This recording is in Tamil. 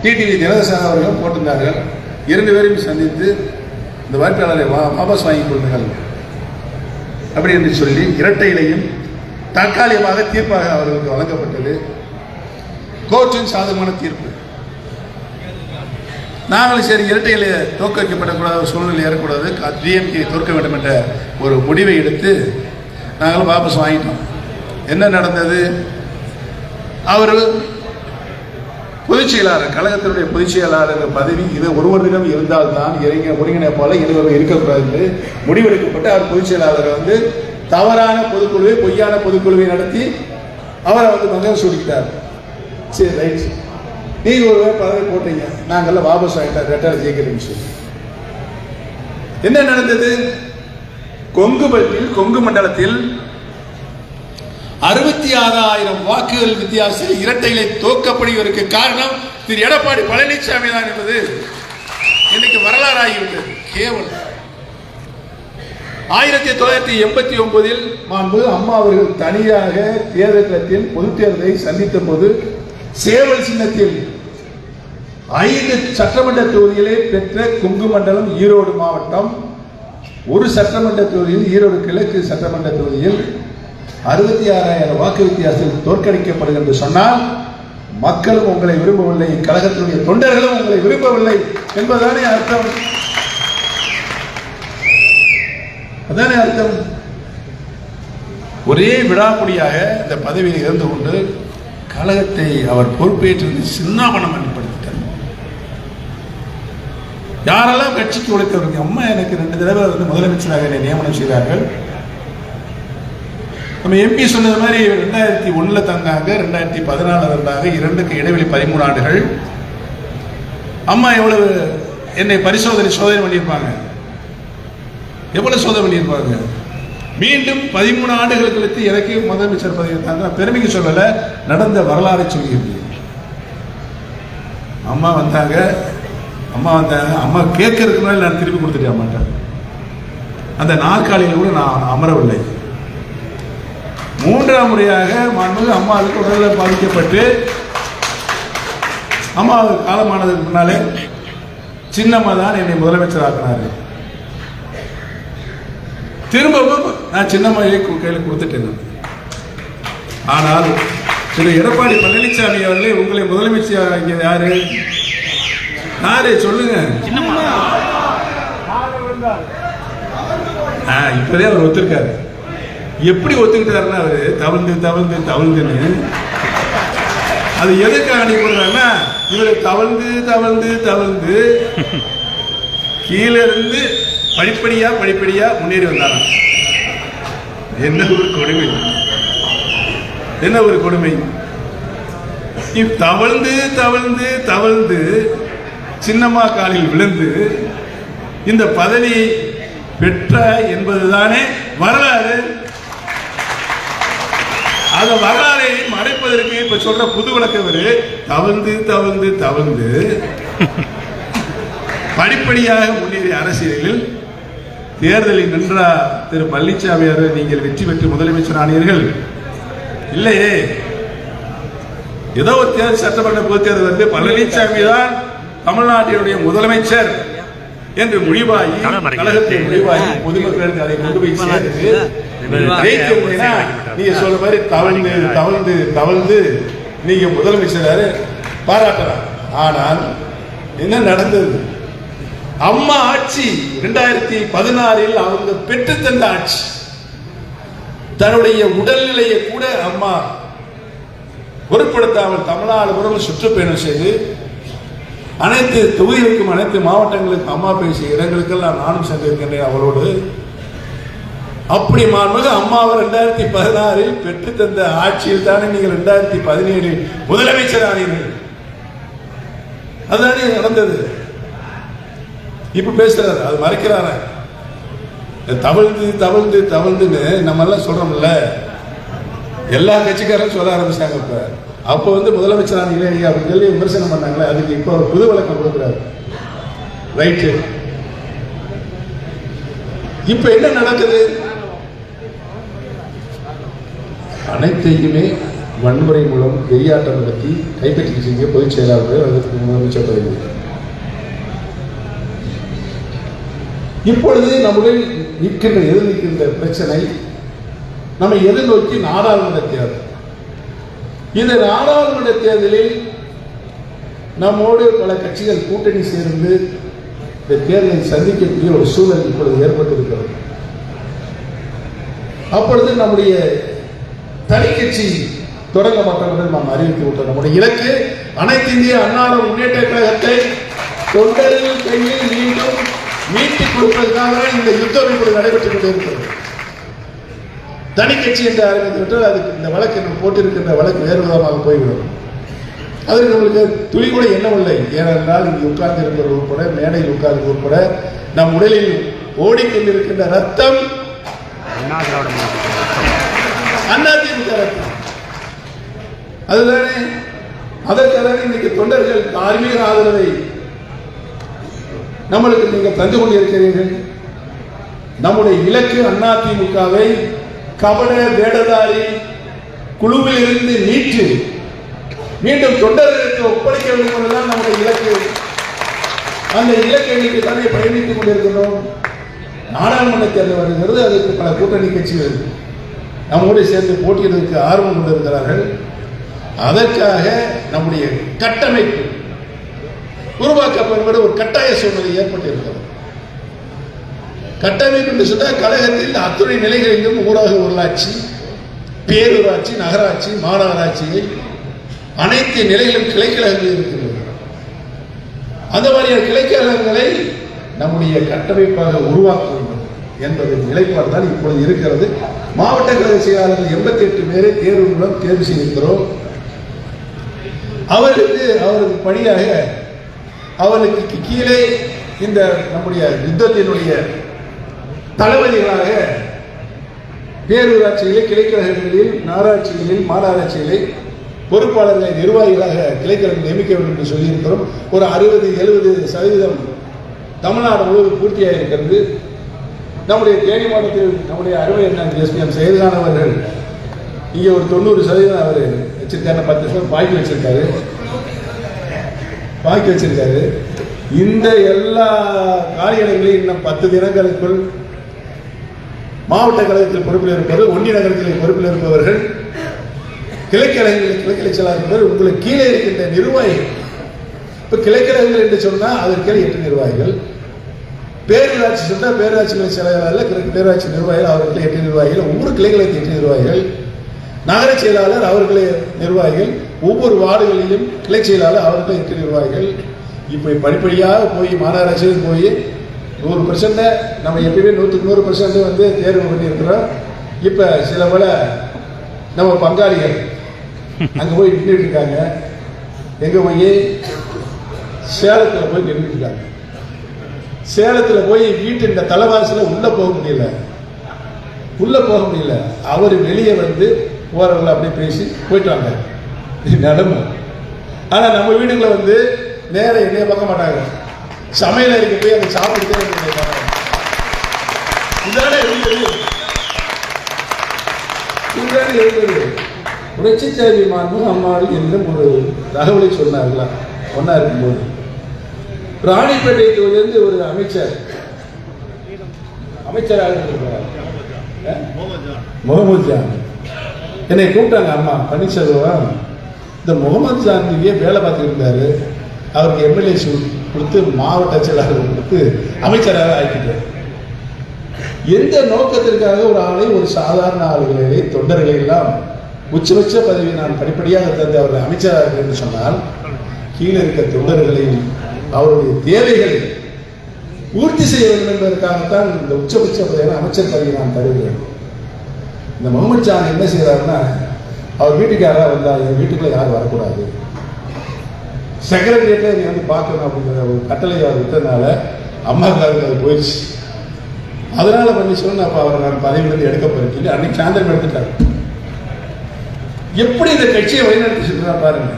டிடிவி தினகரன் அவர்களும் போட்டிருந்தார்கள். 2 பேரையும் சந்தித்து இந்த வாய்ப்பாளரை வாபஸ் வாங்கிக் கொள்ளுங்கள் அப்படி என்று சொல்லி இரட்டையிலையும் தற்காலிகமாக தீர்ப்பாக அவர்களுக்கு வழங்கப்பட்டது. கோர்ட்டின் சாதகமான தீர்ப்பு. நாங்களும் சரி இரட்டையில தோற்கடிக்கப்படக்கூடாத சூழ்நிலை ஏறக்கூடாது, டிஎம்கே தோற்க வேண்டும் என்ற ஒரு முடிவை எடுத்து நாங்களும் வாபஸ் வாங்கிட்டோம். என்ன நடந்தது? அவர் பொதுச் செயலாளர், கழகத்தினுடைய பொதுச் செயலாளர் பதவி இது ஒருவரிடம் இருந்தால்தான் ஒருங்கிணைப்பாளர் இருவர் இருக்கக்கூடாது என்று முடிவெடுக்கப்பட்டு அவர் பொதுச் செயலாளர் தவறான பொதுக்குழுவை, பொய்யான பொதுக்குழுவை நடத்தி அவரை மகன் சூடிக்கிட்டார். சரி, ரைட், நீங்க ஒரு பதவி போட்டீங்க, நாங்கள்லாம் வாபஸ் வாங்கிட்டார், ரெட்டால ஜெயிக்கிறேன்னு சொல்லி. என்ன நடந்தது? கொங்கு மண்டலத்தில் 66,000 வாக்குகள் வித்தியாசத்தில் இரட்டைகளை தோற்கப்படுவதற்கு காரணம் திரு எடப்பாடி பழனிசாமி தான் என்பது இன்னைக்கு வரலாறு ஆகிவிட்டது. கேவலம் 1989 மாண்பு அம்மா அவர்கள் தனியாக தேர்தலில் பொது தேர்தலை சந்தித்த போது சேவல் சின்னத்தில் 5 சட்டமன்ற தொகுதிகளை பெற்ற கொங்கு மண்டலம் ஈரோடு மாவட்டம். ஒரு சட்டமன்ற தொகுதியில் ஈரோடு கிழக்கு சட்டமன்ற தொகுதியில் 66,000 வாக்கு வித்தியாசத்தில் தோற்கடிக்கப்படுகிறது என்று சொன்னால் மக்களும் உங்களை விரும்பவில்லை, கழகத்தினுடைய தொண்டர்களும் உங்களை விரும்பவில்லை என்பதுதானே அர்த்தம். அதானே அர்த்தம். ஒரே விடாக்குடியாக இந்த பதவியில் இருந்து கொண்டு கழகத்தை அவர் பொறுப்பேற்று சின்னாபனம் ஏற்படுத்திட்டார். யாரெல்லாம் கட்சிக்கு உழைத்தவர்கள், அம்மா எனக்கு 2 தடவை முதலமைச்சராக நியமனம் செய்தார்கள். நம்ம எம்பி சொன்னது மாதிரி 2001 தந்தாங்க, 2014 தந்தாங்க, 2க்கு இடைவெளி 13 ஆண்டுகள். அம்மா எவ்வளவு என்னை சோதனை பண்ணியிருப்பாங்க, எவ்வளவு சோதனை பண்ணியிருப்பாங்க. மீண்டும் 13 ஆண்டுகள் கழித்து எனக்கு முதலமைச்சர் பதவி இருந்தாங்க. பெருமைக்கு சொல்லல, நடந்த வரலாறு சொல்லியிருந்தேன். அம்மா வந்தாங்க, அம்மா கேட்கறதுக்கு முன்னாடி நான் திருப்பி கொடுத்துட்டேன் மாட்டேன். அந்த நாற்காலியில் கூட நான் அமரவில்லை. 3ஆம் முறையாக அம்மாவுக்கு உடல்நல பாதிக்கப்பட்டு அம்மாவுக்கு காலமானதுக்கு முன்னாலே சின்னம்மா தான் என்னை முதலமைச்சர் ஆக்கினார்கள். திரும்பவும் நான் சின்னம்மாவை கையில் கொடுத்துட்டேன். ஆனால் திரு எடப்பாடி பழனிசாமி அவர்களே, உங்களை முதலமைச்சர் ஆகிய யாரு சொல்லுங்க. இப்பதே அவர் ஒத்துருக்காரு. எப்படி ஒத்துக்கிட்டாருன்னா அவரு தவழ்ந்துன்னு அது எதுக்காக அனுப்பிடுறாங்கன்னா இவரு தவழ்ந்து கீழே இருந்து படிப்படியா முன்னேறி வந்தாராம். என்ன ஒரு கொடுமை. தவழ்ந்து சின்னம்மா காலில் விழுந்து இந்த பதவியை பெற்ற என்பதுதானே வரலாறு. அந்த வரலாறை மறைப்பதற்கு இப்ப சொல்ற புது வழக்கவர் தவழ்ந்து படிப்படியாக முன்னேறிய அரசியலில் தேர்தலில் நின்ற திரு பழனிசாமி அவர்கள் நீங்கள் வெற்றி பெற்று முதலமைச்சர் ஆனீர்கள். இல்லையே, ஏதோ ஒரு தேர்தல், சட்டமன்ற பொது தேர்தல் பழனிசாமி தான் தமிழ்நாட்டினுடைய முதலமைச்சர் என்று முடிவாகி கழகத்தை முடிவாகி பொதுமக்களுக்கு அதை கொண்டு போய் சேர்த்து நீங்க சொல்ற மாதிரி தவழ்ந்து நீங்க முதலமைச்சர் பாராட்டலாம். ஆனால் என்ன நடந்தது? அம்மா ஆட்சி 2016 அவங்க பெற்று தந்த ஆட்சி. தன்னுடைய உடல்நிலையை கூட அம்மா பொருட்படுத்தாமல் தமிழ்நாடு சுற்றுப்பயணம் செய்து அனைத்து தொகுதிகளுக்கும் அனைத்து மாவட்டங்களுக்கும் அம்மா பேசிய இடங்களுக்கெல்லாம் நானும் சென்றிருக்கின்றேன் அவரோடு. அப்படி மாண்புமிகு அம்மாவை 2016 பெற்று தந்த ஆட்சியில் தானே நீங்கள் 2017 முதலமைச்சர் ஆனீர்கள். அதுதானே நடந்தது. இப்ப பேசுறாரு, அது மறைக்கிறார. தவழ்ந்துன்னு நம்ம எல்லாம் சொல்றோம்ல, எல்லா கட்சிக்காரரும் சொல்ல ஆரம்பிச்சாங்க. அப்ப முதலமைச்சர் ஆனீங்களே அப்படின்னு சொல்லி விமர்சனம் பண்ணாங்களே, அதுக்கு இப்ப ஒரு புது வழக்கம் கொடுக்குறாரு. ரைட்டு. இப்ப என்ன நடக்குது? அனைத்தையுமே வன்முறை மூலம் வெறியாட்டம் நடத்தி கைப்பற்றிச்சிங்க பொதுச் செயலாளர்கள், அதற்கு முதலமைச்சர் பதவி. இப்பொழுது நம்முடைய எதிர்நிற்கின்ற பிரச்சனை, நம்மை எதிர்நோக்கி நாடாளுமன்ற தேர்தல். இந்த நாடாளுமன்ற தேர்தலில் நம்மோடு பல கட்சிகள் கூட்டணி சேர்ந்து இந்த தேர்தலை சந்திக்கக்கூடிய ஒரு சூழல் இப்பொழுது ஏற்பட்டிருக்கிறது. அப்பொழுது நம்முடைய தனி கட்சி தொடங்க மாட்டோம் என்று நாம் அறிவித்து விட்டோம். நம்முடைய இலக்கு அனைத்து இந்திய அண்ணா முன்னேற்ற கழகத்தை தொண்டர்கள் கையில் மீண்டும் மீட்டுக் கொடுப்பதற்காக இந்த யுத்தம் இப்பொழுது நடைபெற்றுக் கொண்டிருக்கிறது. தனி கட்சி என்று ஆரம்பித்துவிட்டால் அதுக்கு இந்த வழக்கு நம்ம போட்டிருக்கின்ற வழக்கு வேறு விதமாக போய்விடும். அதற்கு நம்மளுக்கு துளி கூட எண்ணமில்லை. ஏனென்றால் இங்கு உட்கார்ந்து இருக்கிற உட்பட, மேடையில் உட்கார்ந்து உட்பட நம் உடலில் ஓடிக்கொண்டிருக்கின்ற ரத்தம் அதிமுக ரத்தம். அதுதானே, அதற்காக இன்னைக்கு தொண்டர்கள் தார்மீக ஆதரவை நம்மளுக்கு நீங்கள் தந்து கொண்டிருக்கிறீர்கள். நம்முடைய இலக்கு அதிமுகவை கபட வேடதாரி குழுவில் இருந்து நீட்டு மீண்டும் தொண்டர்களுக்கு ஒப்படைக்க வேண்டும் என்பதுதான் நம்முடைய இலக்கு. அந்த இலக்கை இன்னைக்கு தானே பயணித்துக் கொண்டிருக்கிறோம். நாடாளுமன்ற தேர்தல் வருகிறது. அதுக்கு பல கூட்டணி கட்சிகள் நம்மோடு சேர்ந்து போட்டியிடுவதற்கு ஆர்வம் கொண்டிருக்கிறார்கள். அதற்காக நம்முடைய கட்டமைப்பு உருவாக்கப்படும் ஒரு கட்டாய சூழ்நிலை ஏற்பட்டிருக்கிறது. கட்டமைப்பு என்று சொன்னால் கழகத்தில் அத்துணை நிலைகளிலும் ஊரக உள்ளாட்சி, பேரூராட்சி, நகராட்சி, மாநகராட்சியை அனைத்து நிலைகளிலும் கிளைக்கழகங்கள் இருக்கிறது. அந்த மாதிரியான கிளைக்கழகங்களை நம்முடைய கட்டமைப்பாக உருவாக்க வேண்டும் என்பது நிலைப்பாடு தான் இப்பொழுது இருக்கிறது. மாவட்ட கழக செயலாளர்கள் 88 பேரை தேர்வு மூலம் தேர்வு செய்திருக்கிறோம். அவருக்கு பணியாக அவர்களுக்கு கீழே இந்த நம்முடைய யுத்தத்தினுடைய தளபதிகளாக பேரூராட்சிகளில், கிளைக்கழகங்களில், நகராட்சிகளில், மாநகராட்சிகளில் பொறுப்பாளர்களை நிர்வாகிகளாக கிளைக்கழகம் நியமிக்க வேண்டும் என்று சொல்லியிருக்கிறோம். ஒரு 60-70% தமிழ்நாடு முழுவதும் பூர்த்தியாக இருக்கிறது. நம்முடைய தேனி மாவட்டத்தில் நம்முடைய அறுவை எஸ்பிஎம் செயல்கான அவர்கள் இங்கே ஒரு 90% அவர் வச்சிருக்காரு. 10% பாக்கி வச்சிருக்காரு. இந்த எல்லா காலியிடங்களையும் இன்னும் 10 தினங்களுக்குள் மாவட்ட கழகத்தில் பொறுப்பில் இருப்பவர்கள், ஒன்றிய நகரத்தில் பொறுப்பில் இருப்பவர்கள், கிளைக்கழகங்களில் கிளைக்கலை செயலாளர்கள், உங்களுக்கு கீழே இருக்கின்ற நிர்வாகிகள். இப்போ கிளைக்கழகங்கள் என்று சொன்னால் அதற்கு 8 நிர்வாகிகள், பேரூராட்சி சொன்னால் பேரூராட்சி செயலாளர்கள், பேரூராட்சி நிர்வாகிகள் அவர்களுக்கு 8 நிர்வாகிகள், ஒவ்வொரு கிளைகளுக்கு 8 நிர்வாகிகள், நகர செயலாளர் அவர்களே நிர்வாகிகள், ஒவ்வொரு வார்டுகளிலும் கிளை செயலாளர் அவர்களே 8 நிர்வாகிகள். இப்போ படிப்படியாக போய் மாநகராட்சியில் போய் 100% நம்ம எப்பயுமே 100% வந்து தேர்வு பண்ணியிருக்கிறோம். இப்போ சில பல நம்ம பங்காளிகள் அங்கே போய் நின்றுட்டு இருக்காங்க. எங்கே போய் சேலத்தில் போய் நின்றுட்டு இருக்காங்க. சேலத்தில் போய் வீட்டு இந்த தலைவாசியில் உள்ளே போக முடியல. அவர் வெளியே வந்து போறவங்களை அப்படியே பேசி போயிட்டு வாங்க, இது நடமை. ஆனால் நம்ம வீடுகளில் வந்து நேரம் என்னைய பார்க்க மாட்டாங்க. சமையல் அறைக்கு போய் அதை சாப்பிட்டுட்டே இதானே இருந்தது. புரட்சி தலைவி மாண்பு அம்மாள் என்னும் ஒரு தகவலை சொன்னார்களா ஒன்னா இருக்கும்போது, ராணிப்பேட்டை தொகுதியிலிருந்து ஒரு அமைச்சராக இருக்கிறார் முகமது ஜான் என்னை கூப்பிட்டாங்க. அம்மா பன்னீர்செல்வம் இந்த முகமது ஜான்ஜியே வேலை பார்த்துட்டு இருந்தாரு, அவருக்கு எம்எல்ஏ கொடுத்து மாவட்ட செயலாளர் கொடுத்து அமைச்சராக ஆக்கிட்டார். எந்த நோக்கத்திற்காக ஒரு ஆளை, ஒரு சாதாரண ஆளுகளை, தொண்டர்களை எல்லாம் உச்சபட்ச பதவி நான் படிப்படியாக தந்து அவர்கள் அமைச்சராக என்று சொன்னால், கீழே இருக்க தொண்டர்களையும் அவருடைய தேவைகளை பூர்த்தி செய்ய வேண்டும் என்பதற்காகத்தான் இந்த உச்சபட்ச பதவியான அமைச்சர் பதவி நான் தருகிறேன். இந்த முகமது ஜான் என்ன செய்யறாருன்னா, அவர் வீட்டுக்கு யாராவது வந்தால் என் வீட்டுக்குள்ள யாரும் வரக்கூடாது, செக்ரட்டரியேட்டை நீ வந்து பார்க்கணும் அப்படிங்கிற ஒரு கட்டளை அவர் விட்டதுனால அம்மாவுக்கு அது போயிடுச்சு. அதனால பன்னீர்செல்வம் அப்போ அவரை நான் பதவியிலிருந்து எடுக்கப்பட்டு அன்னைக்கு சாயந்தரம் எடுத்துட்டாரு. எப்படி இந்த கட்சியை வழிநடத்தி சொல்றா பாருங்க.